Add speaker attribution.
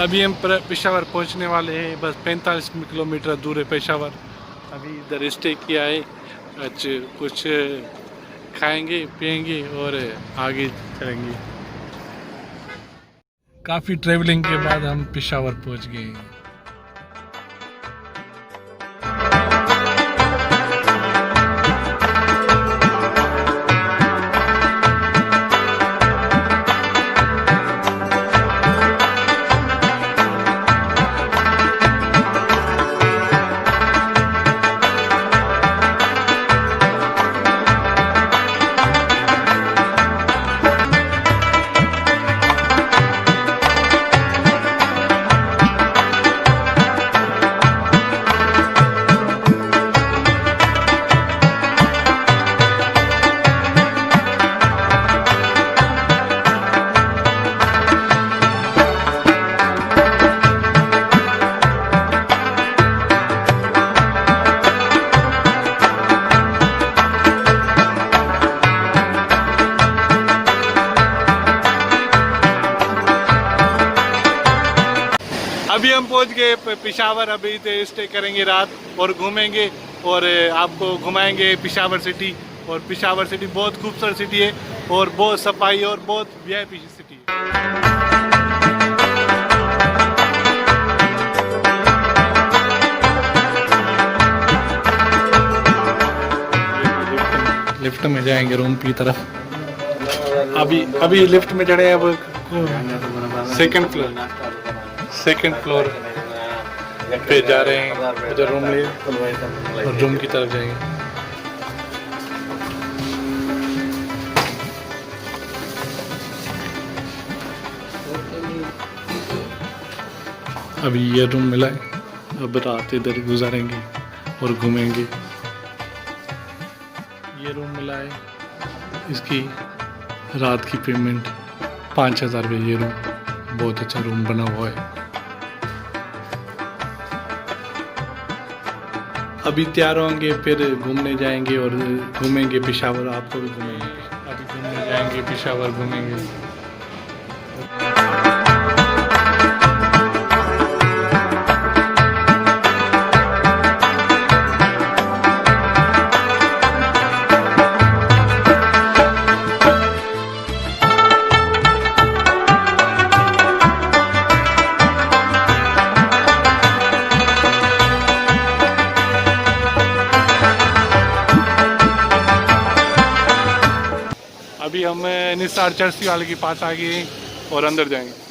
Speaker 1: अभी हम पेशावर पहुंचने वाले हैं, बस 45 किलोमीटर दूर है पेशावर। अभी इधर स्टे किया है, आज कुछ खाएंगे पिएंगे और आगे चलेंगे। काफ़ी ट्रैवलिंग के बाद हम पेशावर पहुंच गए हैं। अभी हम पहुंच गए पेशावर। अभी स्टे करेंगे रात और घूमेंगे और आपको घुमाएंगे पेशावर सिटी। और पेशावर सिटी बहुत खूबसूरत सिटी है और बहुत सफाई और बहुत वीआईपी सिटी है। लिफ्ट में जाएंगे रूम की तरफ। अभी लिफ्ट में चढ़े, अब सेकंड फ्लोर पे जा रहे हैं। उधर रूम लिए और रूम की तरफ जाएंगे। अभी ये रूम मिला है, अब रात इधर गुजारेंगे और घूमेंगे। ये रूम मिला है, इसकी रात की पेमेंट 5000 रुपये। ये रूम बहुत अच्छा रूम बना हुआ है। अभी तैयार होंगे, फिर घूमने जाएंगे और घूमेंगे पेशावर। आपको भी घूमेंगे, अभी घूमने जाएंगे पेशावर, घूमेंगे। अभी हम निसार चर्च वाले के पास आ गए और अंदर जाएंगे।